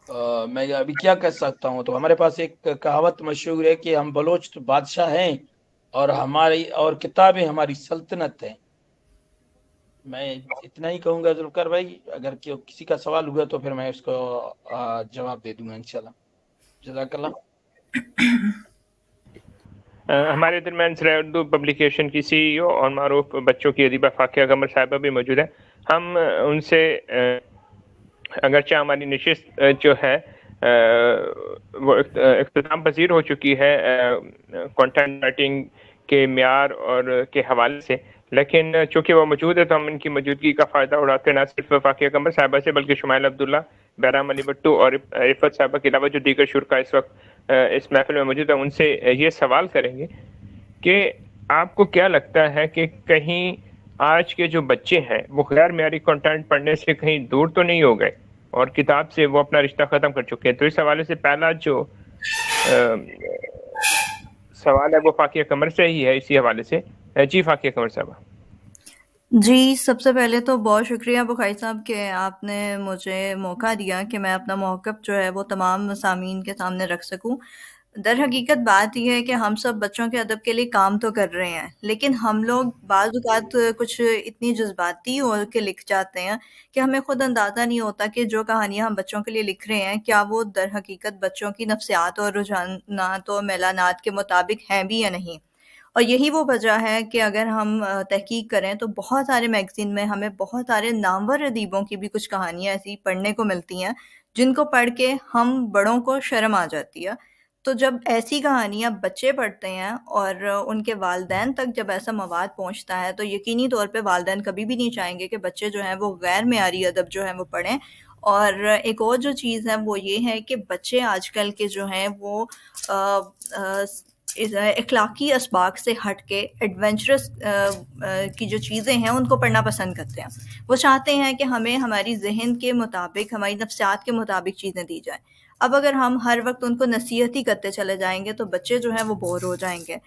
میں ابھی کیا کر سکتا ہوں؟ تو ہمارے پاس ایک کہاوت مشہور ہے کہ ہم بلوچ تو بادشاہ ہیں اور ہماری اور کتابیں ہماری سلطنت ہیں. میں اتنا ہی کہوں گا ذوالفقار بھائی. اگر کسی کا سوال ہوا تو پھر میں اس کو جواب دے دوں گا انشاءاللہ. جزاک اللہ. ہمارے درمیان ذرائع اردو پبلیکیشن کی سی ای او اور معروف بچوں کی ادیبہ فاقیہ قمر صاحبہ بھی موجود ہیں. ہم ان سے اگرچہ ہماری نشست جو ہے وہ اختتام پذیر ہو چکی ہے کنٹینٹ رائٹنگ کے معیار اور کے حوالے سے، لیکن چونکہ وہ موجود ہے تو ہم ان کی موجودگی کا فائدہ اڑاتے ہیں، نہ صرف فاقیہ قمر صاحبہ سے بلکہ شمائل عبداللہ، بہرام علی بٹو اور عفت صاحبہ کے علاوہ جو دیگر شرکاء اس وقت اس محفل میں موجود ہیں، ان سے یہ سوال کریں گے کہ آپ کو کیا لگتا ہے کہ کہیں آج کے جو بچے ہیں وہ غیر معیاری کنٹینٹ پڑھنے سے کہیں دور تو نہیں ہو گئے اور کتاب سے وہ اپنا رشتہ ختم کر چکے ہیں؟ تو اس حوالے سے پہلا جو سوال ہے وہ فاقیہ قمر سے ہی ہے اسی حوالے سے. جی فاقیہ قمر صاحبہ. جی، سب سے پہلے تو بہت شکریہ بخاری صاحب کہ آپ نے مجھے موقع دیا کہ میں اپنا موقف جو ہے وہ تمام سامعین کے سامنے رکھ سکوں. در حقیقت بات یہ ہے کہ ہم سب بچوں کے ادب کے لیے کام تو کر رہے ہیں، لیکن ہم لوگ بعض اوقات کچھ اتنی جذباتی ہو کے لکھ جاتے ہیں کہ ہمیں خود اندازہ نہیں ہوتا کہ جو کہانیاں ہم بچوں کے لیے لکھ رہے ہیں کیا وہ در حقیقت بچوں کی نفسیات اور رجحانات اور میلانات کے مطابق ہیں بھی یا نہیں. اور یہی وہ وجہ ہے کہ اگر ہم تحقیق کریں تو بہت سارے میگزین میں ہمیں بہت سارے نامور ادیبوں کی بھی کچھ کہانیاں ایسی پڑھنے کو ملتی ہیں جن کو پڑھ کے ہم بڑوں کو شرم آ جاتی ہے. تو جب ایسی کہانیاں بچے پڑھتے ہیں اور ان کے والدین تک جب ایسا مواد پہنچتا ہے تو یقینی طور پہ والدین کبھی بھی نہیں چاہیں گے کہ بچے جو ہیں وہ غیر معیاری ادب جو ہے وہ پڑھیں. اور ایک اور جو چیز ہے وہ یہ ہے کہ بچے آج کل کے جو ہیں وہ اخلاقی اسباق سے ہٹ کے ایڈونچرس کی جو چیزیں ہیں ان کو پڑھنا پسند کرتے ہیں. وہ چاہتے ہیں کہ ہمیں ہماری ذہن کے مطابق ہماری نفسیات کے مطابق چیزیں دی جائیں. اب اگر ہم ہر وقت ان کو نصیحت ہی کرتے چلے جائیں گے تو بچے جو ہیں وہ بور ہو جائیں گے.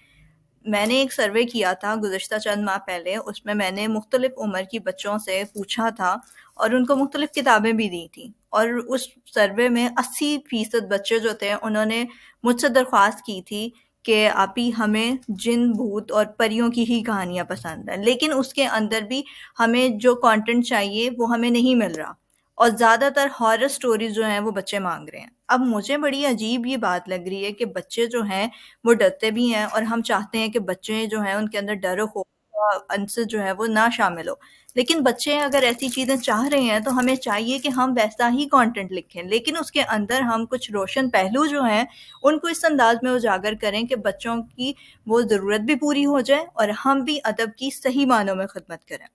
میں نے ایک سروے کیا تھا گزشتہ چند ماہ پہلے، اس میں نے مختلف عمر کی بچوں سے پوچھا تھا اور ان کو مختلف کتابیں بھی دی تھیں، اور اس سروے میں 80% بچے جو تھے انہوں نے مجھ سے درخواست کی تھی کہ آپی ہمیں جن بھوت اور پریوں کی ہی کہانیاں پسند ہیں، لیکن اس کے اندر بھی ہمیں جو کانٹینٹ چاہیے وہ ہمیں نہیں مل رہا، اور زیادہ تر ہارر سٹوریز جو ہیں وہ بچے مانگ رہے ہیں. اب مجھے بڑی عجیب یہ بات لگ رہی ہے کہ بچے جو ہیں وہ ڈرتے بھی ہیں، اور ہم چاہتے ہیں کہ بچے جو ہیں ان کے اندر ڈر و خوف کا عنصر جو ہے وہ نہ شامل ہو. لیکن بچے اگر ایسی چیزیں چاہ رہے ہیں تو ہمیں چاہیے کہ ہم ویسا ہی کانٹینٹ لکھیں، لیکن اس کے اندر ہم کچھ روشن پہلو جو ہیں ان کو اس انداز میں اجاگر کریں کہ بچوں کی وہ ضرورت بھی پوری ہو جائے اور ہم بھی ادب کی صحیح معنوں میں خدمت کریں.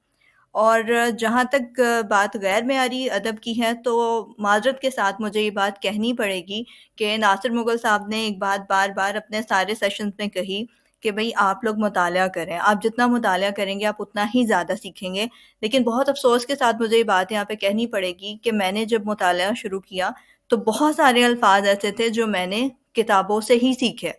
اور جہاں تک بات غیر معیاری ادب کی ہے تو معذرت کے ساتھ مجھے یہ بات کہنی پڑے گی کہ ناصر مغل صاحب نے ایک بات بار بار اپنے سارے سیشنز میں کہی کہ بھئی آپ لوگ مطالعہ کریں، آپ جتنا مطالعہ کریں گے آپ اتنا ہی زیادہ سیکھیں گے. لیکن بہت افسوس کے ساتھ مجھے یہ بات یہاں پہ کہنی پڑے گی کہ میں نے جب مطالعہ شروع کیا تو بہت سارے الفاظ ایسے تھے جو میں نے کتابوں سے ہی سیکھے،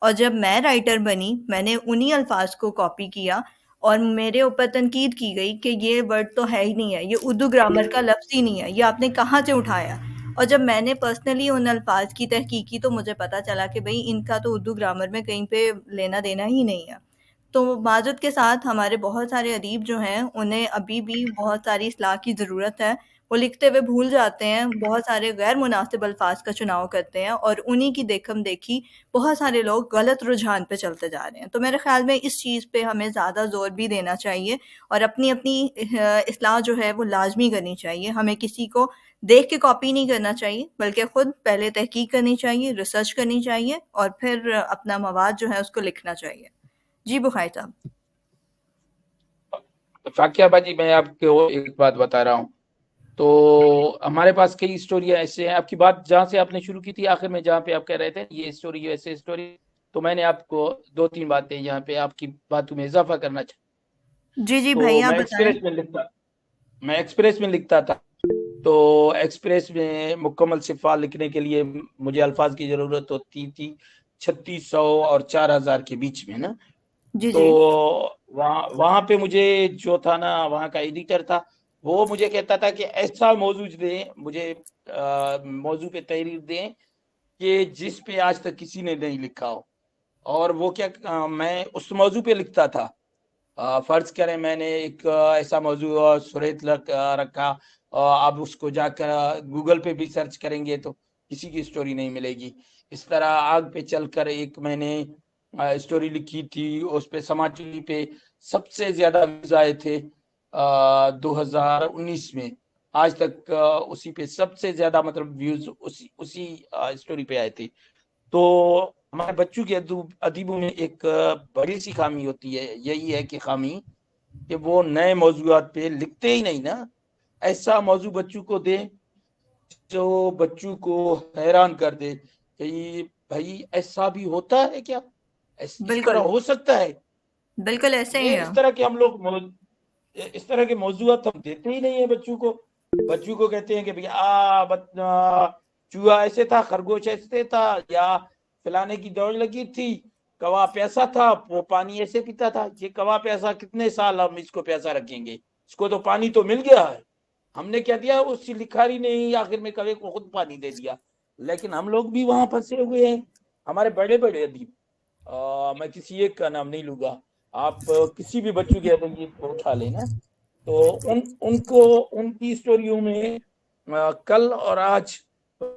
اور جب میں رائٹر بنی میں نے انہی الفاظ کو کاپی کیا اور میرے اوپر تنقید کی گئی کہ یہ ورڈ تو ہے ہی نہیں ہے، یہ اردو گرامر کا لفظ ہی نہیں ہے، یہ آپ نے کہاں سے اٹھایا. اور جب میں نے پرسنلی ان الفاظ کی تحقیق کی تو مجھے پتا چلا کہ بھئی ان کا تو اردو گرامر میں کہیں پہ لینا دینا ہی نہیں ہے. تو معذرت کے ساتھ ہمارے بہت سارے ادیب جو ہیں انہیں ابھی بھی بہت ساری اصلاح کی ضرورت ہے. وہ لکھتے ہوئے بھول جاتے ہیں، بہت سارے غیر مناسب الفاظ کا چناؤ کرتے ہیں، اور انہی کی دیکھم دیکھی بہت سارے لوگ غلط رجحان پہ چلتے جا رہے ہیں. تو میرے خیال میں اس چیز پہ ہمیں زیادہ زور بھی دینا چاہیے اور اپنی اصلاح جو ہے وہ لازمی کرنی چاہیے. ہمیں کسی کو دیکھ کے کاپی نہیں کرنا چاہیے بلکہ خود پہلے تحقیق کرنی چاہیے، ریسرچ کرنی چاہیے، اور پھر اپنا مواد جو ہے اس کو لکھنا چاہیے. جی بخاری صاحب. فاقیہ باجی میں آپ کو ایک بات بتا رہا ہوں. تو ہمارے پاس کئی اسٹوریاں ایسے ہیں. آپ کی بات جہاں سے آپ نے شروع کی تھی آخر میں جہاں پہ آپ کہہ رہے تھے یہ اسٹوری ایسے اسٹوری، تو میں نے آپ کو 2-3 باتیں یہاں پہ آپ کی باتوں میں اضافہ کرنا چاہتا. جی جی تو بھائی آپ میں بتائیں. ایکسپریس میں لکھتا تھا. تو ایکسپریس میں مکمل صفحہ لکھنے کے لیے مجھے الفاظ کی ضرورت ہوتی تھی 3600 اور 4000 کے بیچ میں نا. جی تو جی وہاں پہ مجھے جو تھا نا وہاں کا ایڈیٹر تھا وہ مجھے کہتا تھا کہ ایسا موضوع دیں مجھے، موضوع پہ تحریر دیں کہ جس پہ آج تک کسی نے نہیں لکھا ہو، اور وہ کیا میں اس موضوع پہ لکھتا تھا. فرض کریں میں نے ایک ایسا موضوع سریت رکھا، آپ اس کو جا کر گوگل پہ بھی سرچ کریں گے تو کسی کی سٹوری نہیں ملے گی. اس طرح آگ پہ چل کر ایک میں نے سٹوری لکھی تھی، اس پہ سماج ٹی وی پہ سب سے زیادہ ویوز آئے تھے 2019 میں. آج تک اسی پہ سب سے زیادہ مطلب ویوز اسی سٹوری پہ آئے تھے. تو ہمارے بچوں کے ادیبوں میں ایک بڑی سی خامی ہوتی ہے، یہی ہے کہ خامی کہ وہ نئے موضوعات پہ لکھتے ہی نہیں نا. ایسا موضوع بچوں کو دیں جو بچوں کو حیران کر دے کہ بھائی ایسا بھی ہوتا ہے کیا، اس بالکل طرح ہو سکتا ہے. بالکل ایسے ہی یہ ہے. اس طرح کے ہم لوگ اس طرح کے موضوعات ہم دیتے ہی نہیں ہیں بچوں کو. بچوں کو کہتے ہیں کہ چوہا ایسے تھا، خرگوش ایسے تھا، یا فلانے کی دوڑ لگی تھی، کوا پیاسا تھا، وہ پانی ایسے پیتا تھا. یہ کوا پیاسا کتنے سال ہم اس کو پیاسا رکھیں گے، اس کو تو پانی تو مل گیا ہے. ہم نے کیا دیا، اس لکھاری نے ہی آخر میں کوے کو خود پانی دے دیا. لیکن ہم لوگ بھی وہاں پھنسے ہوئے ہیں. ہمارے بڑے بڑے ادیب، میں کسی ایک کا نام نہیں لوں گا، آپ کسی بھی بچوں کے ادیب کو اٹھا لینا تو ان کی اسٹوریوں میں کل اور آج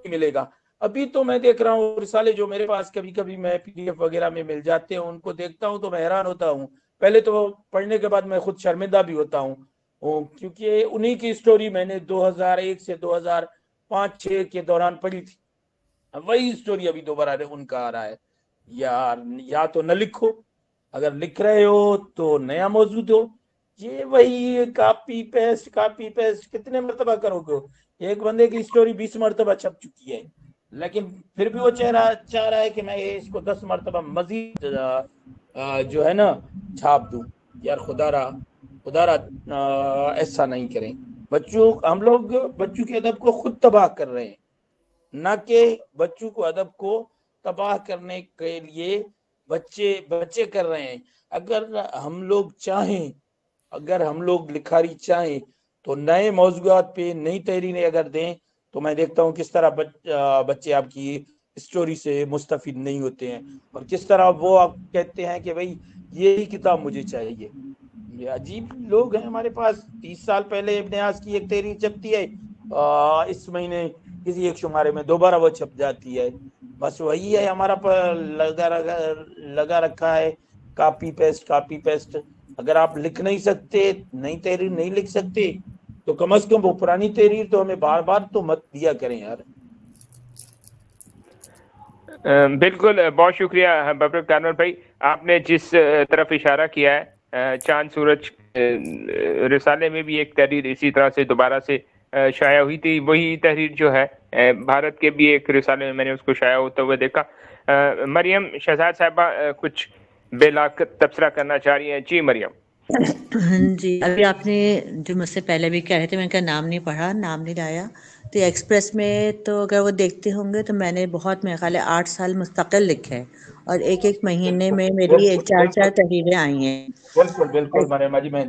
ملے گا. ابھی تو میں دیکھ رہا ہوں رسالے جو میرے پاس کبھی کبھی میں PDF وغیرہ میں مل جاتے ہیں، ان کو دیکھتا ہوں تو میں حیران ہوتا ہوں. پہلے تو پڑھنے کے بعد میں خود شرمندہ بھی ہوتا ہوں، کیونکہ انہی کی اسٹوری میں نے 2001 سے 2005-6 کے دوران پڑھی تھی. وہی اسٹوری ابھی دوبارہ ان کا آ رہا ہے. یا تو نہ لکھو، اگر لکھ رہے ہو تو نیا موضوع دو. یہ وہی کاپی پیسٹ کتنے مرتبہ کرو گے. ایک بندے کی اسٹوری 20 مرتبہ چھپ چکی ہے، لیکن پھر بھی وہ چاہ رہا ہے کہ میں اس کو 10 مرتبہ مزید جو ہے نا چھاپ دوں. یار خدا را ایسا نہیں کریں. ہم لوگ بچوں کے ادب کو خود تباہ کر رہے ہیں، نہ کہ بچوں کو ادب کو تباہ کرنے کے لیے بچے کر رہے ہیں. اگر ہم لوگ چاہیں، اگر ہم لوگ لکھاری چاہیں تو نئے موضوعات پہ نئی تحریریں اگر دیں تو میں دیکھتا ہوں کس طرح بچے آپ کی اسٹوری سے مستفید نہیں ہوتے ہیں، اور کس طرح وہ آپ کہتے ہیں کہ بھئی یہی کتاب مجھے چاہیے. یہ عجیب لوگ ہیں ہمارے پاس. 30 سال پہلے ابن نیاز کی ایک تحریر چھپتی ہے، اس مہینے کسی ایک شمارے میں دوبارہ وہ چھپ جاتی ہے. بس وہی ہے ہمارا لگا رکھا ہے، کاپی پیسٹ. اگر آپ لکھ نہیں سکتے، نئی تحریر نہیں لکھ سکتے، تو کم از کم وہ پرانی تحریر تو ہمیں بار بار تو مت دیا کریں یار. بالکل، بہت شکریہ ببرک کانور بھائی. آپ نے جس طرف اشارہ کیا ہے، چاند سورج رسالے میں بھی ایک تحریر اسی طرح سے دوبارہ سے شائع ہوئی تھی. وہی تحریر جو ہے بھارت کے بھی ایک رسالے میں نے اس کو شائع ہوتا ہوا دیکھا. مریم شہزاد صاحبہ کچھ بے لاقت تبصرہ کرنا چاہ رہی ہیں. جی مریم. جی، ابھی آپ نے جو مجھ سے پہلے بھی کہہ رہے تھے، میں ان کا نام نہیں پڑھا، نام نہیں لایا. تو ایکسپریس میں تو اگر وہ دیکھتے ہوں گے تو میں نے بہت، میرے خیال ہے 8 سال مستقل لکھے ہیں، اور ایک مہینے میں میری 4 تحریریں آئی ہیں. بالکل مریم جی، میں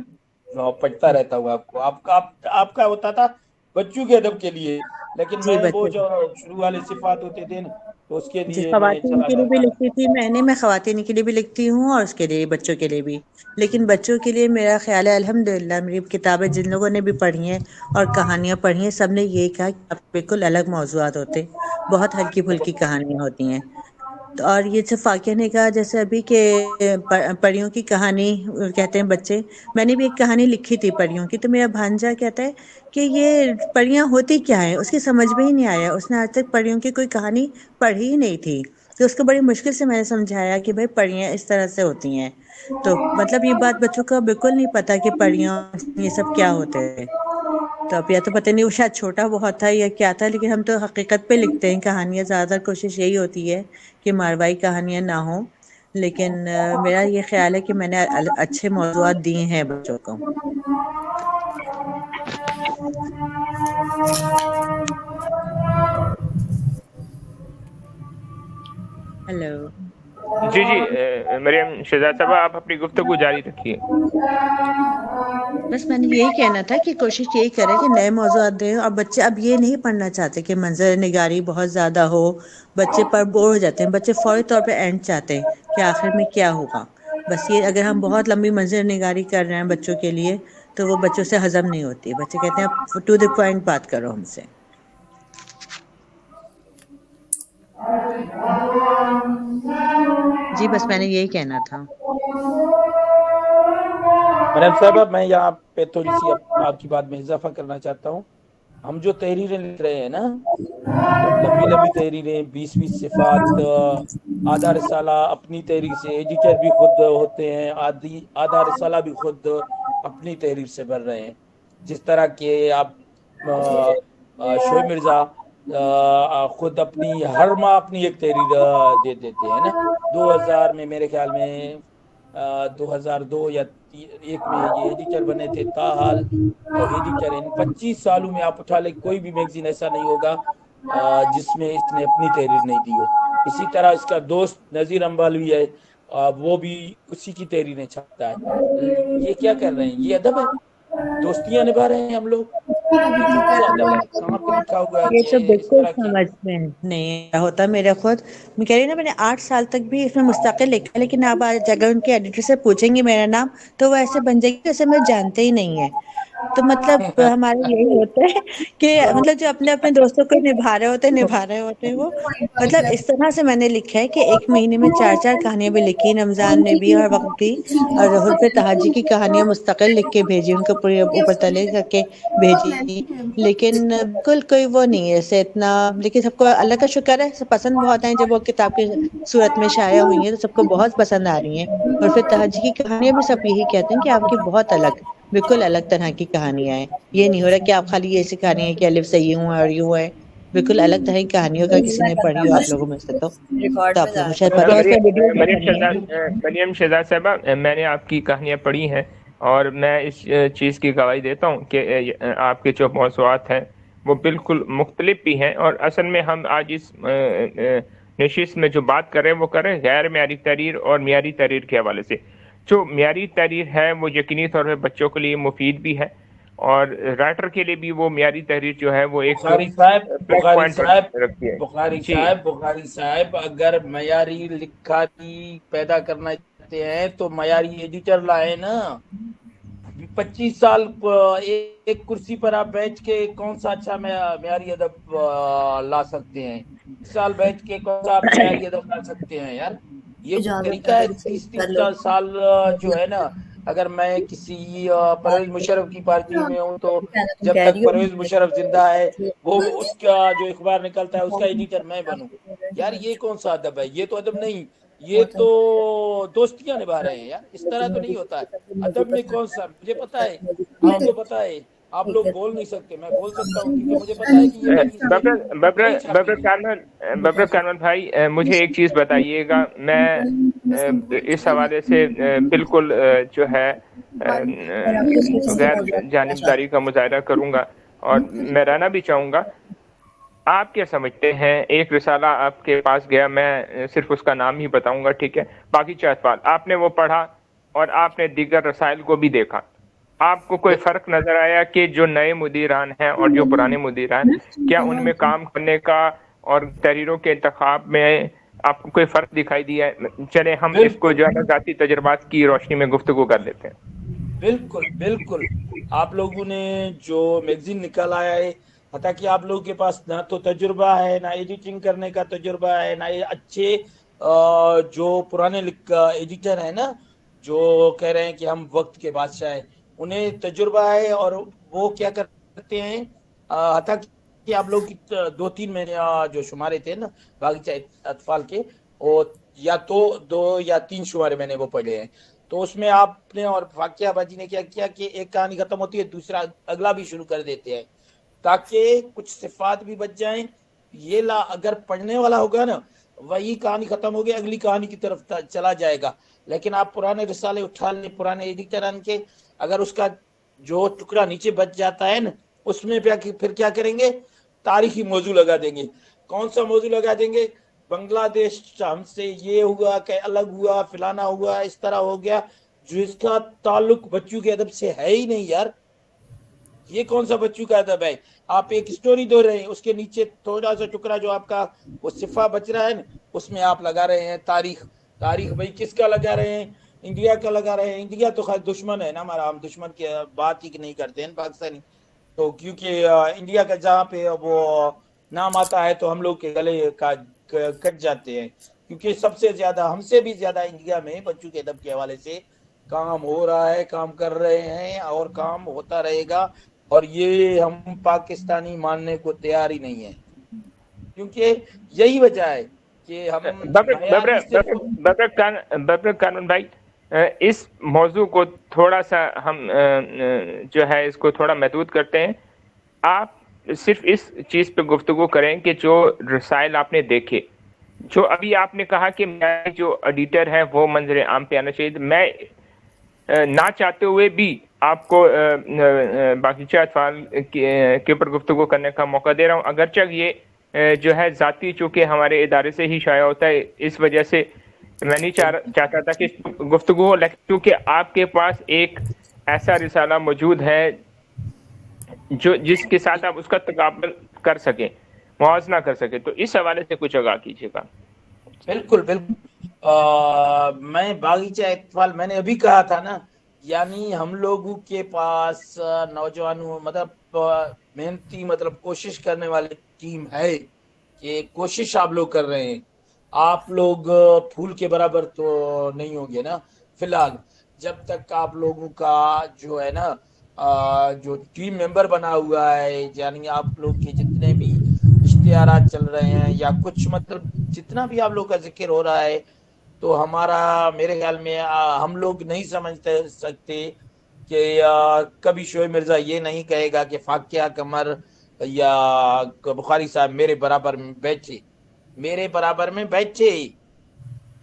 پڑھتا رہتا ہوں آپ کو. آپ کا ہوتا تھا بچوں کے ادب کے لیے، لیکن جی، میں وہ بچے جو شروع والے صفات ہوتے تھے نا تو اس کے جی، لیے میں خواتین چلا کے لیے بھی جاتا تھا. لکھتی تھی میں خواتین کے لیے بھی لکھتی ہوں اور اس کے لیے بچوں کے لیے بھی. لیکن بچوں کے لیے میرا خیال ہے الحمدللہ میری کتابیں جن لوگوں نے بھی پڑھی ہیں اور کہانیاں پڑھی ہیں، سب نے یہ کہا کہ آپ بالکل الگ موضوعات ہوتے، بہت ہلکی پھلکی کہانیاں ہوتی ہیں. اور یہ جو فاقیہ نے کہا جیسے ابھی کہ پریوں کی کہانی کہتے ہیں بچے، میں نے بھی ایک کہانی لکھی تھی پریوں کی، تو میرا بھانجا کہتا ہے کہ یہ پریاں ہوتی کیا ہیں، اس کی سمجھ میں ہی نہیں آیا، اس نے آج تک پریوں کی کوئی کہانی پڑھی ہی نہیں تھی. تو اس کو بڑی مشکل سے میں نے سمجھایا کہ بھائی پریاں اس طرح سے ہوتی ہیں. تو مطلب یہ بات بچوں کو بالکل نہیں پتا کہ پریاں یہ سب کیا ہوتے ہیں. تو اب یا تو پتہ نہیں وہ شاید چھوٹا بہت تھا یا کیا تھا، لیکن ہم تو حقیقت پہ لکھتے ہیں کہانیاں. زیادہ تر کوشش یہی ہوتی ہے کہ ماروائی کہانیاں نہ ہوں. لیکن میرا یہ خیال ہے کہ میں نے اچھے موضوعات دیے ہیں بچوں کو. ہیلو. جی مریم شہزاد صاحبہ آپ اپنی گفتگو جاری رکھیے. بس میں نے یہی کہنا تھا کہ کوشش یہی کرے کہ نئے موضوعات دیں، اور بچے اب یہ نہیں پڑھنا چاہتے کہ منظر نگاری بہت زیادہ ہو، بچے پر بور ہو جاتے ہیں، بچے فوری طور پہ اینڈ چاہتے ہیں کہ آخر میں کیا ہوگا. بس یہ اگر ہم بہت لمبی منظر نگاری کر رہے ہیں بچوں کے لیے تو وہ بچوں سے ہضم نہیں ہوتی. بچے کہتے ہیں ٹو دی پوائنٹ بات کرو ہم سے. جی بس میں نے یہی کہنا تھا. مریم صاحبہ میں یہاں پہ تھوڑی سی آپ کی بات میں اضافہ کرنا چاہتا ہوں. ہم جو تحریریں لکھ رہے ہیں نا، لمبی لمبی تحریریں، 20 صفات، آدھا رسالہ اپنی تحریر سے، ایڈیٹر بھی خود ہوتے ہیں، آدھا رسالہ بھی خود اپنی تحریر سے بھر رہے ہیں. جس طرح کہ آپ شعیب مرزا خود اپنی ہر ماہ اپنی ایک تحریر دے دیتے ہیں نا. 2000 میں میرے خیال میں 2002 یا 1 میں یہ ایڈیٹر بنے تھے. تاحال ایڈیٹر ان 25 سالوں میں آپ اٹھا لیں کوئی بھی میگزین ایسا نہیں ہوگا جس میں اس نے اپنی تحریر نہیں دی ہو. اسی طرح اس کا دوست نذیر امبالوی ہے، وہ بھی اسی کی تحریریں چھاپتا ہے. یہ کیا کر رہے ہیں؟ یہ ادب ہے؟ دوستیاں نبھا رہے ہیں ہم لوگ؟ یہ کون سا ادب ہے؟ کہاں پہ لکھا ہوا ہے یہ کہ تو اس بالکل طرح کی؟ سمجھ میں نہیں ہوتا. میرا خود میں کہہ رہی نا، میں نے 8 سال تک بھی اس میں مستقل لکھا، لیکن آپ آج اگر ان کے ایڈیٹر سے پوچھیں گے میرا نام تو وہ ایسے بن جائے گی جیسے مجھے جانتے ہی نہیں ہے. تو مطلب ہمارے یہی ہوتا ہے کہ مطلب جو اپنے اپنے دوستوں کو نبھا رہے ہوتے ہیں وہ مطلب اس طرح سے میں نے لکھا ہے کہ 1 مہینے میں 4 کہانیاں بھی لکھی. رمضان میں بھی ہر وقت بھی، اور حرف تہاجی کی کہانیاں مستقل لکھ کے بھیجی، ان کو پورے اوپر تلے کر کے بھیجی. لیکن بالکل کوئی وہ نہیں ہے ایسے اتنا. لیکن سب کو اللہ کا شکر ہے، سب پسند بہت ہیں. جب وہ کتاب کی صورت میں شائع ہوئی ہیں تو سب کو بہت پسند آ رہی ہیں. اور پھر تہجی کی کہانیاں بھی سب یہی کہتے ہیں کہ آپ کی بہت الگ، بالکل الگ طرح کی کہانیاں ہیں. یہ نہیں ہو رہا کہ آپ خالی یہ ایسی کہانی ہے کہ الف سے یوں ہے اور یوں ہے. بالکل الگ طرح کی کہانیوں کا کسی نے پڑھی ہو آپ لوگوں میں سے تو ریکارڈ میں آپ جا لوگوں کو رہا شاید پتا ہو، اس کا ویڈیو بھی بنی ہے. مریم شہزاد صاحبہ میں نے آپ کی کہانیاں پڑھی ہیں اور میں اس چیز کی گواہی دیتا ہوں کہ آپ کے جو موضوعات ہیں وہ بالکل مختلف بھی ہیں. اور اصل میں ہم آج اس نشست میں جو بات کر رہے ہیں وہ کر رہے ہیں غیر معیاری تحریر اور معیاری تحریر کے حوالے سے. جو معیاری تحریر ہے وہ یقینی طور پہ بچوں کے لیے مفید بھی ہے، اور رائٹر کے لیے بھی وہ معیاری تحریر جو ہے وہ ایک پلس پوائنٹ رکھتی ہے. جی بخاری صاحب اگر معیاری لکھاری پیدا کرنا چاہتے ہیں تو معیاری ایڈیٹر لائے نا. 25 سال ایک کرسی پر آپ بیٹھ کے کون سا اچھا معیاری ادب لا سکتے ہیں؟ 20 سال بیٹھ کے کون سا آپ معیاری ادب لا سکتے ہیں یار؟ یہ کوئی اجازت طریقہ ہے ہے؟ تو صحیح 30 کر لو. سال جو ہے نا، اگر میں کسی پرویز مشرف کی پارٹی میں ہوں تو تم جب کہہ تک رہی پرویز مشرف زندہ ہے وہ ہو اس کا جو اخبار نکلتا ہے اس کا ایڈیٹر میں بنوں. یار یہ کون سا ادب ہے؟ یہ تو ادب نہیں، یہ تو دوستیاں نبھا رہے ہیں یار. اس طرح تو نہیں ہوتا ہے. ادب میں کون سا؟ مجھے پتا ہے، آپ کو پتا ہے، آپ لوگ بول نہیں سکتے، میں بول سکتا ہوں کیونکہ مجھے پتا ہے کہ یہ میگزین نہیں چھاپیں گی. ببر کارمل بھائی مجھے ایک چیز بتائیے گا. میں اس حوالے سے بالکل جو ہے غیر جانبداری کا مظاہرہ کروں گا اور میں رہنا بھی چاہوں گا. آپ کیا سمجھتے ہیں؟ ایک رسالہ آپ کے پاس گیا، میں صرف اس کا نام ہی بتاؤں گا، ٹھیک ہے؟ باقی 4 سوال آپ نے وہ پڑھا اور آپ نے دیگر رسائل کو بھی دیکھا. آپ کو کوئی فرق نظر آیا کہ جو نئے مدیران ہیں اور جو پرانے مدیران، کیا ان میں کام کرنے کا اور تحریروں کے انتخاب میں آپ کو کوئی فرق دکھائی دیا ہے؟ چلے ہم اس کو جو ہے ذاتی تجربات کی روشنی میں گفتگو کر لیتے ہیں. بالکل آپ لوگوں نے جو میگزین نکالا ہے، حتیٰ آپ لوگوں کے پاس نہ تو تجربہ ہے، نہ ایڈیٹنگ کرنے کا تجربہ ہے، نہ اچھے جو پرانے ایڈیٹر ہیں نا جو کہہ رہے ہیں کہ ہم وقت کے بادشاہ ہیں، انہیں تجربہ ہے اور وہ کیا کرتے ہیں. حتیٰ کہ آپ لوگ 2-3 میں نے جو شمارے تھے نا باغیچہ اطفال کے، وہ یا تو 2 یا 3 شمارے میں نے وہ پڑھے ہیں. تو اس میں آپ نے اور فاقیہ باجی نے کیا کیا کہ ایک کہانی ختم ہوتی ہے، دوسرا اگلا بھی شروع کر دیتے ہیں تاکہ کچھ صفات بھی بچ جائیں. یہ اگر پڑھنے والا ہوگا نا، وہی کہانی ختم ہو گئی اگلی کہانی کی طرف چلا جائے گا. لیکن آپ پرانے رسالے اٹھا لیں پرانے ایڈیٹران کے، اگر اس کا جو ٹکڑا نیچے بچ جاتا ہے نا، اس میں پھر کیا کریں گے؟ تاریخی موضوع لگا دیں گے. کون سا موضوع لگا دیں گے؟ بنگلہ دیش ہم سے یہ ہوا کہ الگ ہوا، فلانا ہوا، اس طرح ہو گیا، جو اس کا تعلق بچوں کے ادب سے ہے ہی نہیں یار. یہ کون سا بچوں کا ادب ہے؟ آپ ایک سٹوری دو رہے ہیں، اس کے نیچے تھوڑا سا ٹکڑا جو آپ کا وہ صفحہ بچ رہا ہے نا، اس میں آپ لگا رہے ہیں تاریخ. تاریخ بھائی کس کا لگا رہے ہیں؟ انڈیا کا لگا رہے ہیں. انڈیا تو خیر دشمن ہے نا ہمارا، ہم دشمن کی بات ہی نہیں کرتے ہیں پاکستانی. تو کیونکہ انڈیا کا جہاں پہ وہ نام آتا ہے تو ہم لوگ کے گلے کٹ جاتے ہیں، کیونکہ سب سے زیادہ، ہم سے بھی زیادہ انڈیا میں بچوں کے ادب کے حوالے سے کام ہو رہا ہے، کام کر رہے ہیں اور کام ہوتا رہے گا. اور یہ ہم پاکستانی ماننے کو تیار ہی نہیں ہے، کیونکہ یہی وجہ ہے کہ ہم معیاری صرف ببر قانون بھائی، اس موضوع کو تھوڑا سا ہم جو ہے اس کو تھوڑا محدود کرتے ہیں. آپ صرف اس چیز پہ گفتگو کریں کہ جو رسائل آپ نے دیکھے، جو ابھی آپ نے کہا کہ میں جو ایڈیٹر ہے وہ منظر عام پہ آنا چاہیے، میں نہ چاہتے ہوئے بھی آپ کو باقی اطفال کے اوپر گفتگو کرنے کا موقع دے رہا ہوں، اگرچہ یہ جو ہے ذاتی چونکہ ہمارے ادارے سے ہی شائع ہوتا ہے، اس وجہ سے میں نہیں چاہتا تھا کہ گفتگو ہو، لیکن کیونکہ آپ کے پاس ایک ایسا رسالہ موجود ہے جو جس کے ساتھ آپ اس کا تقابل کر سکیں، موازنہ کر سکیں، تو اس حوالے سے کچھ آگاہ کیجیے گا. بالکل میں باغیچہ اطفال میں نے ابھی کہا تھا نا، یعنی ہم لوگوں کے پاس نوجوانوں مطلب محنتی مطلب کوشش کرنے والی ٹیم ہے کہ کوشش آپ لوگ کر رہے ہیں. آپ لوگ پھول کے برابر تو نہیں ہوں گے نا فی الحال، جب تک آپ لوگوں کا جو ہے نا جو ٹیم ممبر بنا ہوا ہے، یعنی آپ لوگ کے جتنے بھی اشتہارات چل رہے ہیں یا کچھ مطلب جتنا بھی آپ لوگ کا ذکر ہو رہا ہے، تو ہمارا میرے خیال میں ہم لوگ نہیں سمجھ سکتے کہ کبھی شعیب مرزا یہ نہیں کہے گا کہ فاقیہ قمر یا بخاری صاحب میرے برابر میں بیٹھے، میرے برابر میں بیٹھے.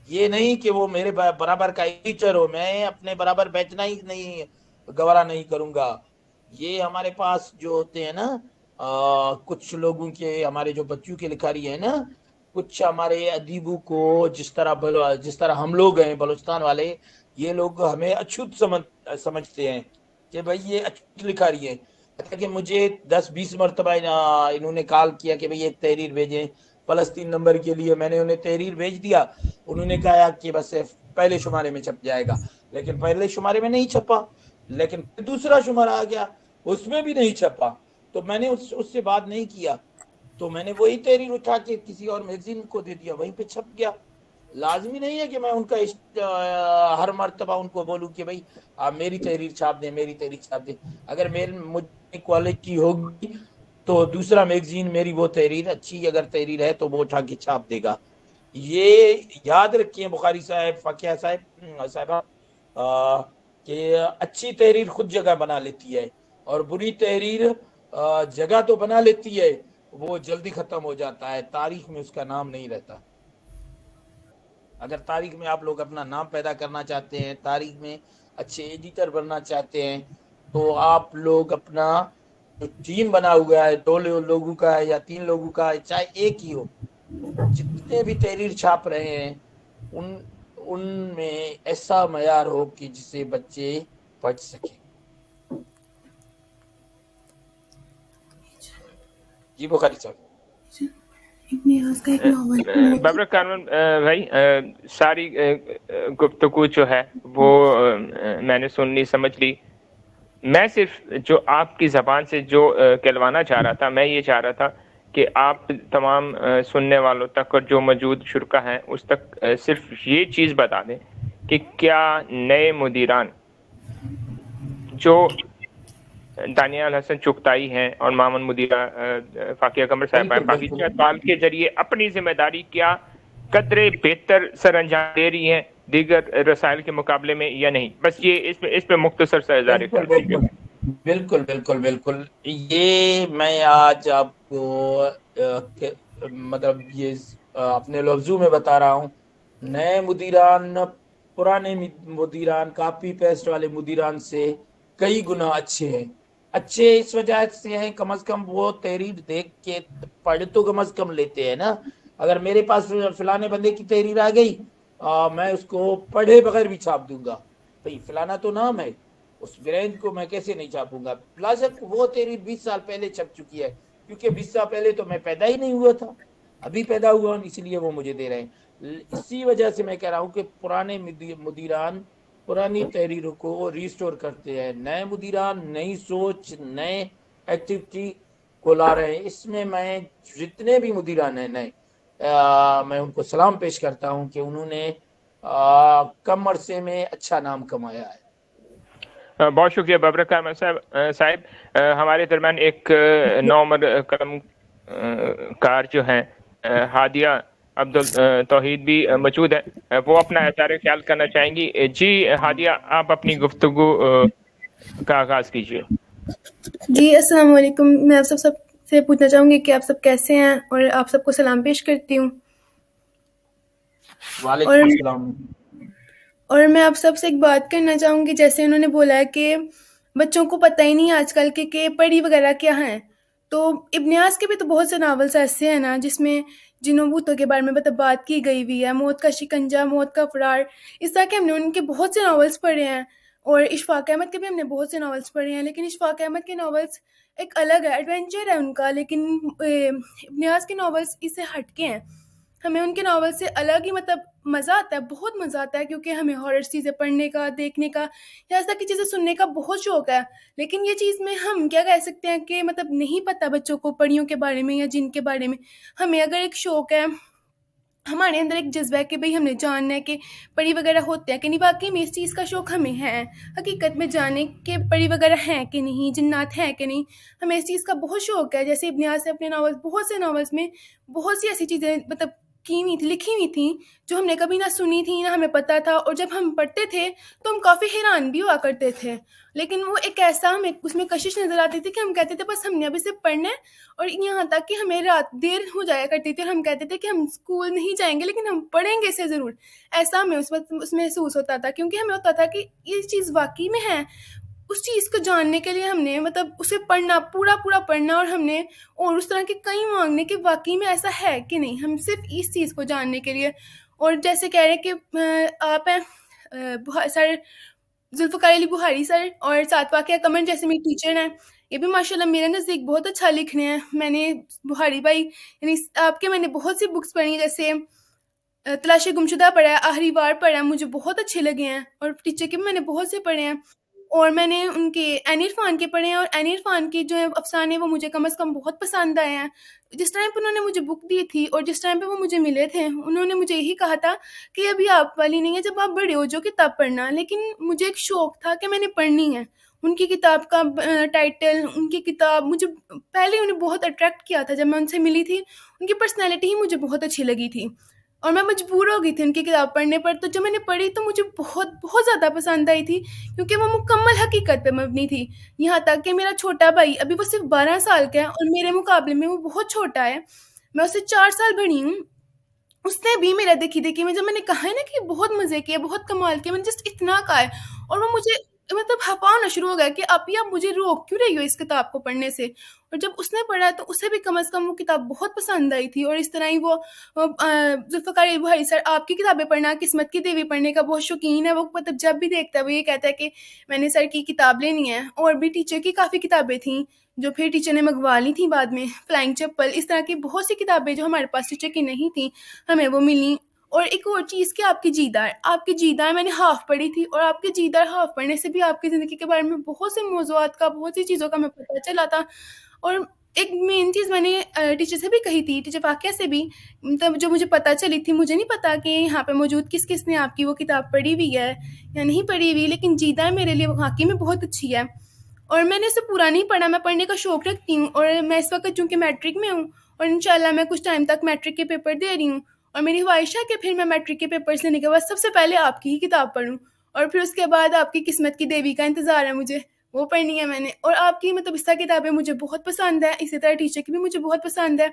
یہ نہیں کہ وہ میرے برابر کا ایڈیٹر ہو، میں اپنے برابر بیٹھنا ہی نہیں گوارا نہیں کروں گا. یہ ہمارے پاس جو ہوتے ہیں نا کچھ لوگوں کے، ہمارے جو بچوں کے لکھاری ہے نا، کچھ ہمارے ادیبوں کو جس طرح ہم لوگ ہیں بلوچستان والے، یہ لوگ ہمیں اچھوت سمجھتے ہیں کہ بھائی یہ اچھوت لکھاری ہے. کہ مجھے 10-20 مرتبہ انہوں نے کال کیا کہ بھئی ایک تحریر بھیجیں فلسطین نمبر کے لیے. میں نے انہیں تحریر بھیج دیا، انہوں نے کہا کہ بس پہلے شمارے میں چھپ جائے گا، لیکن پہلے شمارے میں نہیں چھپا. لیکن دوسرا شمارہ آ گیا، اس میں بھی نہیں چھپا، تو میں نے اس سے بات نہیں کیا، تو میں نے وہی تحریر اٹھا کے کسی اور میگزین کو دے دیا، وہیں پہ چھپ گیا. لازمی نہیں ہے کہ میں ان کا ہر مرتبہ ان کو بولوں کہ بھئی آپ میری تحریر چھاپ دیں، میری تحریر چھاپ دیں. اگر مجھے کوالٹی ہوگی تو دوسرا میگزین میری وہ تحریر اچھی اگر تحریر ہے تو وہ اٹھا کے چھاپ دے گا. یہ یاد رکھیں بخاری صاحب، فاقیہ صاحبہ، کہ اچھی تحریر خود جگہ بنا لیتی ہے اور بری تحریر جگہ تو بنا لیتی ہے، وہ جلدی ختم ہو جاتا ہے، تاریخ میں اس کا نام نہیں رہتا. اگر تاریخ میں آپ لوگ اپنا نام پیدا کرنا چاہتے ہیں، تاریخ میں اچھے ایڈیٹر بننا چاہتے ہیں، تو آپ لوگ اپنا جو ٹیم بنا ہوا ہے 2 لوگوں کا ہے یا 3 لوگوں کا ہے، چاہے ایک ہی ہو، جتنے بھی تحریر چھاپ رہے ہیں ان میں ایسا معیار ہو کہ جسے بچے پڑھ سکیں. جی بخاری صاحب. بابر قانون بھائی، ساری گفتگو جو ہے وہ میں نے سن لی، سمجھ لی. میں صرف جو آپ کی زبان سے جو کہلوانا چاہ رہا تھا، میں یہ چاہ رہا تھا کہ آپ تمام سننے والوں تک اور جو موجود شرکا ہیں اس تک صرف یہ چیز بتا دیں کہ کیا نئے مدیران جو دانیال حسن چغتائی ہیں اور مامن مدیرہ فاقیہ قمر صاحبہ ہیں، باغیچہ اطفال کے ذریعے اپنی ذمہ داری کیا قدرے بہتر سر انجام دے رہی ہیں دیگر رسائل کے مقابلے میں یا نہیں؟ بس یہ اس پہ مختصر سا اظہار خیال کیجیے گا. بالکل. یہ میں آج آپ کو مطلب یہ اپنے لفظوں میں بتا رہا ہوں، نئے مدیران پرانے مدیران کاپی پیسٹ والے مدیران سے کئی گنا اچھے ہیں. اچھے اس وجہ سے ہیں کم از کم وہ تحریر دیکھ کے پڑھ تو کم از کم لیتے ہیں نا، اگر میرے پاس فلانے بندے کی تحریر آ گئی میں اس کو پڑھے بغیر بھی چھاپ دوں گا. بھئی فلانا تو نام ہے, اس برینڈ کو میں کیسے نہیں چھاپوں گا. لازم وہ تحریر 20 سال پہلے چھپ چکی ہے, کیونکہ 20 سال پہلے تو میں پیدا ہی نہیں ہوا تھا, ابھی پیدا ہوا ہوں, اس لیے وہ مجھے دے رہے ہیں. اسی وجہ سے میں کہہ رہا ہوں کہ پرانے مدیران پرانی تحریروں کو ریسٹور کرتے ہیں, نئے مدیران نئی سوچ نئے ایکٹیویٹی کو لا رہے ہیں. اس میں میں جتنے بھی مدیران ہیں نئے میں ان کو سلام پیش کرتا ہوں کہ انہوں نے کم عرصے میں اچھا نام کمایا ہے. بہت شکریہ بابرک احمد صاحب. ہمارے درمیان ایک نوعمر قلم کار جو ہیں ہادیہ عبد التوحید بھی موجود ہے, وہ اپنا اظہار خیال کرنا چاہیں گی. جی ہادیہ, آپ اپنی گفتگو کا آغاز کیجیے. جی السلام علیکم. میں آپ سب سے پوچھنا چاہوں گی کہ آپ سب کیسے ہیں, اور آپ سب کو سلام پیش کرتی ہوں. وعلیکم السلام. اور میں آپ سب سے ایک بات کرنا چاہوں گی, جیسے انہوں نے بولا ہے کہ بچوں کو پتہ ہی نہیں آج کل کے کہ پری وغیرہ کیا ہیں. تو ابن یاس کے بھی تو بہت سے ناولس ایسے ہیں نا جس میں جنوں بھوتوں کے بارے میں بات کی گئی ہوئی ہے, موت کا شکنجہ, موت کا فرار, اس طرح کے ہم نے ان کے بہت سے ناولس پڑھے ہیں. اور اشفاق احمد کے بھی ہم نے بہت سے ناولس پڑھے ہیں, لیکن اشفاق احمد کے ناولس ایک الگ ہے, ایڈونچر ہے ان کا, لیکن ابن یاس کے ناولس اس سے ہٹ کے ہیں. ہمیں ان کے ناول سے الگ ہی مزہ آتا ہے, بہت مزہ آتا ہے, کیونکہ ہمیں ہارر چیزیں پڑھنے کا, دیکھنے کا, یا ایسا کی چیزیں سننے کا بہت شوق ہے. لیکن یہ چیز میں ہم کیا کہہ سکتے ہیں کہ نہیں پتہ بچوں کو پریوں کے بارے میں یا جن کے بارے میں. ہمیں اگر ایک شوق ہے, ہمارے اندر ایک جذبہ ہے کہ بھئی ہم نے جاننا ہے کہ پری وغیرہ ہوتے ہیں کہ نہیں, واقعی میں اس چیز کا شوق ہمیں ہے, حقیقت میں جانے کہ پری وغیرہ ہیں کہ نہیں, جنات ہیں کہ نہیں, ہمیں اس چیز کا بہت شوق ہے. جیسے ابن یاس نے اپنے ناول, بہت سے ناولس میں بہت سی ایسی چیزیں کی ہوئی تھی, لکھی ہوئی تھیں جو ہم نے کبھی نہ سنی تھی نہ ہمیں پتہ تھا, اور جب ہم پڑھتے تھے تو ہم کافی حیران بھی ہوا کرتے تھے. لیکن وہ ایک ایسا ہمیں اس میں کشش نظر آتی تھی کہ ہم کہتے تھے بس ہم نے اب اسے پڑھنا ہے, اور یہاں تک کہ ہمیں رات دیر ہو جایا کرتی تھی اور ہم کہتے تھے کہ ہم اسکول نہیں جائیں گے لیکن ہم پڑھیں گے اسے ضرور. ایسا ہمیں اس وقت اس میں محسوس ہوتا تھا, کیونکہ ہمیں ہوتا تھا کہ یہ چیز واقعی میں ہے. اس چیز کو جاننے کے لیے ہم نے اسے پڑھنا, پورا پڑھنا, اور ہم نے اور اس طرح کے کئی مانگنے کہ واقعی میں ایسا ہے کہ نہیں, ہم صرف اس چیز کو جاننے کے لیے. اور جیسے کہہ رہے کہ آپ ہیں سر ذوالفقار علی بخاری سر, اور ساتھ واقعہ قمر جیسے میری ٹیچر ہیں, یہ بھی ماشاءاللہ میرے نزدیک بہت اچھا لکھ رہے ہیں. میں نے بخاری بھائی یعنی آپ کے میں نے بہت سی بکس پڑھی, جیسے تلاش گمشدہ پڑھا ہے, آخری وار پڑھا ہے, مجھے بہت اچھے لگے ہیں. اور ٹیچر کے بھی میں نے بہت سے پڑھے ہیں, اور میں نے ان کے عین عرفان کے پڑھے ہیں, اور عین عرفان کے جو افسانے وہ مجھے کم از کم بہت پسند آئے ہیں. جس ٹائم پہ انہوں نے مجھے بک دی تھی اور جس ٹائم پہ وہ مجھے ملے تھے, انہوں نے مجھے یہی کہا تھا کہ ابھی آپ والی نہیں ہے, جب آپ بڑے ہو جو کتاب پڑھنا. لیکن مجھے ایک شوق تھا کہ میں نے پڑھنی ہے. ان کی کتاب کا ٹائٹل, ان کی کتاب مجھے پہلے انہیں بہت اٹریکٹ کیا تھا. جب میں ان سے ملی تھی, ان کی پرسنالٹی ہی مجھے بہت اچھی لگی تھی, اور میں مجبور ہو گئی تھی ان کی کتاب پڑھنے پر. تو جب میں نے پڑھی تو مجھے بہت زیادہ پسند آئی تھی, کیونکہ وہ مکمل حقیقت پہ مبنی تھی. یہاں تک کہ میرا چھوٹا بھائی, ابھی وہ صرف 12 سال کا ہے اور میرے مقابلے میں وہ بہت چھوٹا ہے, میں اسے 4 سال بڑی ہوں, اس نے بھی میرا دیکھی میں جب میں نے کہا ہے نا کہ بہت مزے کیا, بہت کمال کیا, میں نے جسٹ اتنا کہا ہے, اور وہ مجھے ہپا ہونا شروع ہو گیا کہ آپ مجھے روک کیوں رہی ہو اس کتاب کو پڑھنے سے. اور جب اس نے پڑھا تو اسے بھی کم از کم وہ کتاب بہت پسند آئی تھی. اور اس طرح ہی وہ ذوالفقار علی بخاری سر, آپ کی کتابیں پڑھنا, قسمت کی دیوی پڑھنے کا بہت شوقین ہے. وہ جب بھی دیکھتا ہے وہ یہ کہتا ہے کہ میں نے سر کی کتاب لینی ہے. اور بھی ٹیچر کی کافی کتابیں تھیں جو پھر ٹیچر نے منگوا لی تھیں بعد میں, فلائنگ چپل, اس طرح کی بہت سی کتابیں جو ہمارے پاس ٹیچر کی نہیں تھیں ہمیں وہ ملیں. اور ایک اور چیز کہ آپ کی جیدار میں نے ہاف پڑھی تھی, اور آپ کی جیدار ہاف پڑھنے سے بھی آپ کی زندگی کے بارے میں بہت سے موضوعات کا, بہت سی چیزوں کا ہمیں پتہ چلا تھا. اور ایک مین چیز میں نے ٹیچر سے بھی کہی تھی, ٹیچر واقعہ سے بھی, جو مجھے پتہ چلی تھی, مجھے نہیں پتا کہ یہاں پہ موجود کس نے آپ کی وہ کتاب پڑھی ہوئی ہے یا نہیں پڑھی ہوئی, لیکن جیدار میرے لیے واقعی میں بہت اچھی ہے. اور میں نے اسے پورا نہیں پڑھا, میں پڑھنے کا شوق رکھتی ہوں, اور میں اس وقت چونکہ میٹرک میں ہوں, اور انشاءاللہ میں کچھ ٹائم تک میٹرک کے پیپر دے رہی ہوں, اور میری خواہش ہے کہ پھر میں میٹرک کے پیپرز لینے کے بعد سب سے پہلے آپ کی ہی کتاب پڑھوں, اور پھر اس کے بعد آپ کی قسمت کی دیوی کا انتظار ہے مجھے, وہ پڑھنی ہے میں نے. اور آپ کی اس طرح کتابیں مجھے بہت پسند ہے, اسی طرح ٹیچر کی بھی مجھے بہت پسند ہے.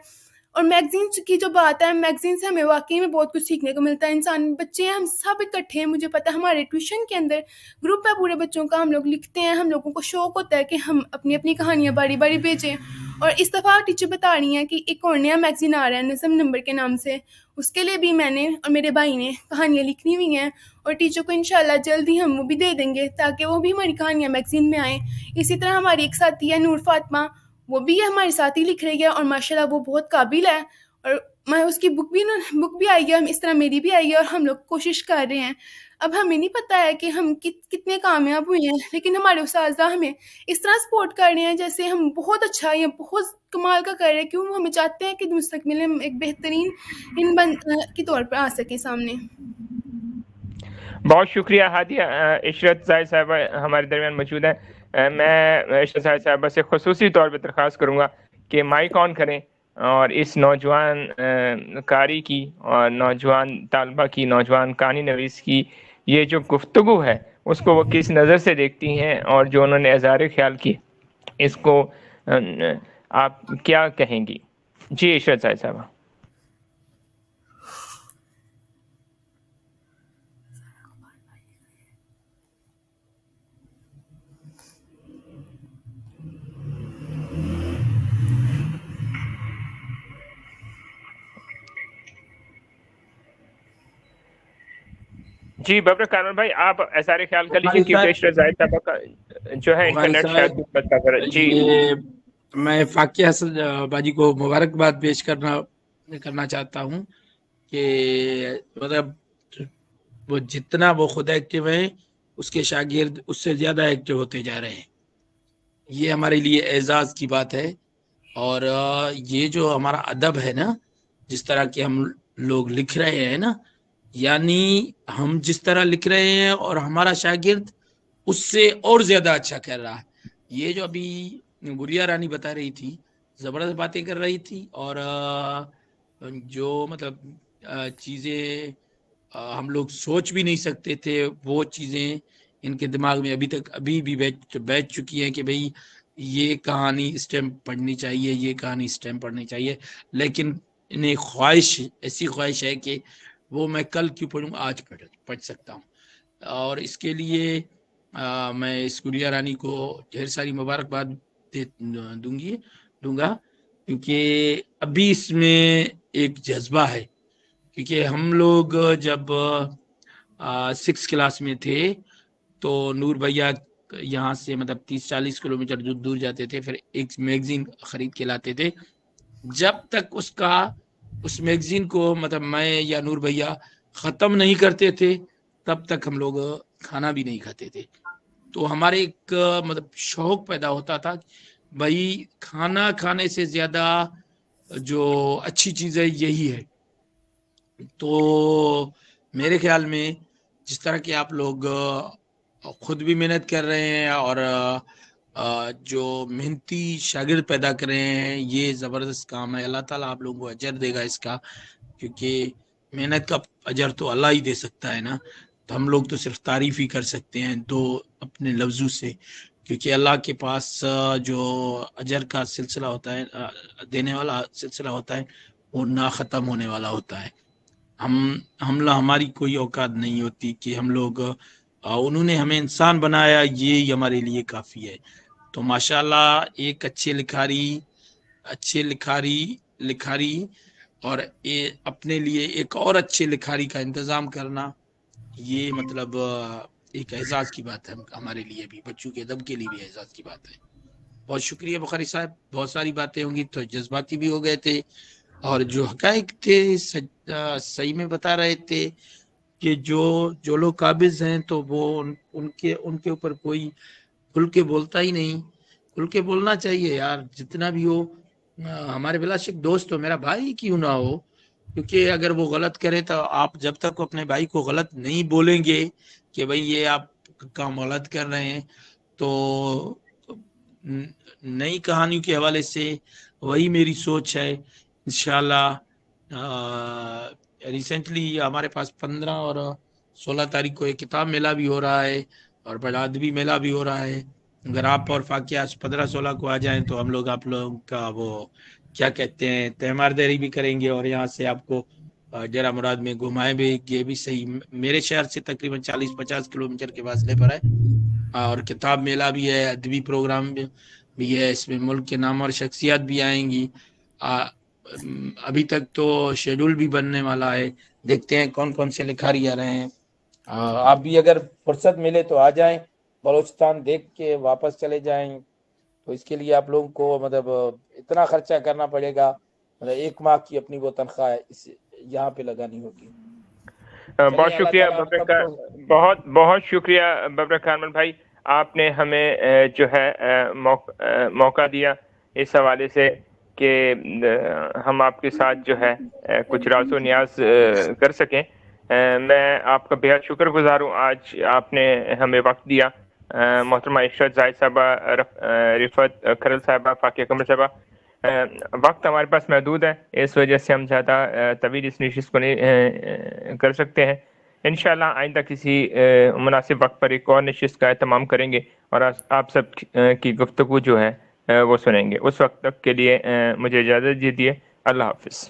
اور میگزین کی جو بات ہے, میگزین سے ہمیں واقعی میں بہت کچھ سیکھنے کو ملتا ہے. انسان, بچے ہیں, ہم سب اکٹھے ہیں, مجھے پتہ ہے ہمارے ٹیوشن کے اندر گروپ ہے پورے بچوں کا, ہم لوگ لکھتے ہیں, ہم لوگوں کو شوق ہوتا ہے کہ ہم اپنی اپنی کہانیاں باری باری بھیجیں, اور اس دفعہ ٹیچر بتا رہی ہیں کہ ایک اور نیا میگزین آ رہا ہے نظم نمبر کے نام سے، اس کے لیے بھی میں نے اور میرے بھائی نے کہانیاں لکھنی ہوئی ہیں، اور ٹیچر کو انشاءاللہ جلد ہی ہم وہ بھی دے دیں گے تاکہ وہ بھی ہماری کہانیاں میگزین میں آئیں۔ اسی طرح ہماری ایک ساتھی ہے نور فاطمہ، وہ بھی ہمارے ساتھ ہی لکھ رہی ہے اور ماشاءاللہ وہ بہت قابل ہے، اور میں اس کی بک بھی آئی ہے، اس طرح میری بھی آئی ہے، اور ہم لوگ کوشش کر رہے ہیں۔ اب ہمیں نہیں پتہ ہے کہ ہم کتنے کامیاب ہوئے ہیں، لیکن ہمارے اساتذہ ہمیں اس طرح سپورٹ کر رہے ہیں جیسے ہم بہت اچھا یا بہت کمال کا کر رہے ہیں، کیوں ہمیں چاہتے ہیں کہ مستقبل میں ہم ایک بہترین کے طور پر آ سکیں سامنے۔ بہت شکریہ ہادیہ۔ عشرت زاہد صاحبہ ہمارے درمیان موجود ہیں، میں عشرت زاہد صاحبہ سے خصوصی طور پہ درخواست کروں گا کہ مائک آن کریں اور اس نوجوان قاری کی اور نوجوان طالبہ کی، نوجوان کہانی نویس کی یہ جو گفتگو ہے اس کو وہ کس نظر سے دیکھتی ہیں، اور جو انہوں نے اظہار خیال کی اس کو آپ کیا کہیں گی؟ جی عشرت زاہد صاحبہ۔ جی ببر کانون بھائی آپ اظہار خیال کر لیجیے کیونکہ عشرت زاہد صاحبہ کا جو ہے انٹرنیٹ شاید بتا کر۔ جی میں فاقیہ حسن باجی کو مبارکباد پیش کرنا چاہتا ہوں کہ مطلب وہ جتنا وہ خود ایکٹیو ہیں اس کے شاگرد اس سے زیادہ ایکٹیو ہوتے جا رہے ہیں، یہ ہمارے لیے اعزاز کی بات ہے۔ اور یہ جو ہمارا ادب ہے نا، جس طرح کہ ہم لوگ لکھ رہے ہیں نا، یعنی ہم جس طرح لکھ رہے ہیں اور ہمارا شاگرد اس سے اور زیادہ اچھا کر رہا ہے۔ یہ جو ابھی گڑیا رانی بتا رہی تھی، زبردست باتیں کر رہی تھی، اور جو مطلب چیزیں ہم لوگ سوچ بھی نہیں سکتے تھے وہ چیزیں ان کے دماغ میں ابھی بھی بیٹھ چکی ہیں کہ بھئی یہ کہانی اس ٹائم پڑھنی چاہیے، یہ کہانی اس ٹائم پڑھنی چاہیے، لیکن انہیں ایسی خواہش ہے کہ وہ میں کل کیوں پڑھوں، آج پڑھ سکتا ہوں۔ اور اس کے لیے میں اس گڑیا رانی کو ڈھیر ساری مبارکباد دوں گا، کیونکہ ابھی اس میں ایک جذبہ ہے، کیونکہ ہم لوگ جب 6 کلاس میں تھے تو نور بھیا یہاں سے مطلب 30-40 کلومیٹر دور جاتے تھے، پھر ایک میگزین خرید کے لاتے تھے۔ جب تک اس میگزین کو مطلب میں یا نور بھیا ختم نہیں کرتے تھے تب تک ہم لوگ کھانا بھی نہیں کھاتے تھے۔ تو ہمارے ایک مطلب شوق پیدا ہوتا تھا، بھائی کھانا کھانے سے زیادہ جو اچھی چیز ہے یہی ہے۔ تو میرے خیال میں جس طرح کہ آپ لوگ خود بھی محنت کر رہے ہیں اور جو محنتی شاگرد پیدا کر رہے ہیں، یہ زبردست کام ہے۔ اللہ تعالیٰ آپ لوگوں کو اجر دے گا اس کا، کیونکہ محنت کا اجر تو اللہ ہی دے سکتا ہے نا، تو ہم لوگ تو صرف تعریف ہی کر سکتے ہیں دو اپنے لفظوں سے، کیونکہ اللہ کے پاس جو اجر کا سلسلہ ہوتا ہے، دینے والا سلسلہ ہوتا ہے، وہ نہ ختم ہونے والا ہوتا ہے۔ ہماری کوئی اوقات نہیں ہوتی کہ ہم لوگ انہوں نے ہمیں انسان بنایا، یہ ہمارے لیے کافی ہے۔ تو ماشاءاللہ ایک اچھے لکھاری اور اپنے لیے ایک اور اچھے لکھاری کا انتظام کرنا، یہ مطلب ایک اعزاز کی بات ہے ہمارے لیے بھی، بچوں کے ادب کے لیے بھی اعزاز کی بات ہے۔ بہت شکریہ بخاری صاحب، بہت ساری باتیں ہوں گی تو جذباتی بھی ہو گئے تھے، اور جو حقائق تھے صحیح میں بتا رہے تھے کہ جو لوگ قابض ہیں تو وہ ان کے اوپر کوئی کھل کے بولتا ہی نہیں۔ کھل کے بولنا چاہیے یار، جتنا بھی ہو، ہمارے بلا شک دوست ہو، میرا بھائی کیوں نہ ہو، کیونکہ اگر وہ غلط کرے تو آپ جب تک اپنے بھائی کو غلط نہیں بولیں گے کہ بھئی یہ آپ کام غلط کر رہے ہیں، تو نئی کہانیوں کے حوالے سے وہی میری سوچ ہے۔ انشاءاللہ ریسنٹلی ہمارے پاس 15 اور 16 تاریخ کو ایک کتاب میلہ بھی ہو رہا ہے اور بڑا ادبی میلہ بھی ہو رہا ہے۔ اگر آپ اور فاقیہ 15-16 کو آ جائیں تو ہم لوگ آپ لوگوں کا وہ کیا کہتے ہیں تیمارداری بھی کریں گے، اور یہاں سے آپ کو ڈیرہ مراد میں گھمائیں بھی، یہ بھی صحیح میرے شہر سے تقریباً 40-50 کلومیٹر کے فاصلے پر ہے، اور کتاب میلہ بھی ہے، ادبی پروگرام بھی ہے، اس میں ملک کے نام اور شخصیات بھی آئیں گی۔ ابھی تک تو شیڈول بھی بننے والا ہے، دیکھتے ہیں کون کون سے لکھاری آ رہے ہیں۔ آپ بھی اگر فرصت ملے تو آ جائیں، بلوچستان دیکھ کے واپس چلے جائیں، تو اس کے لیے آپ لوگوں کو مطلب اتنا خرچہ کرنا پڑے گا، مطلب 1 ماہ کی اپنی وہ تنخواہ یہاں پہ لگانی ہوگی۔ بہت شکریہ بہت بہت شکریہ ببر کارمل بھائی، آپ نے ہمیں جو ہے موقع دیا اس حوالے سے کہ ہم آپ کے ساتھ جو ہے کچھ راز و نیاز کر سکیں۔ میں آپ کا بہت شکر گزار ہوں، آج آپ نے ہمیں وقت دیا۔ محترمہ عشرت زاہد صاحبہ، رفت کھرل صاحبہ، فاقیہ قمر صاحبہ، وقت ہمارے پاس محدود ہے، اس وجہ سے ہم زیادہ طویل اس نشست کو نہیں کر سکتے ہیں۔ انشاءاللہ آئندہ کسی مناسب وقت پر ایک اور نشست کا اہتمام کریں گے اور آپ سب کی گفتگو جو ہے وہ سنیں گے۔ اس وقت تک کے لیے مجھے اجازت دیجیے، اللہ حافظ۔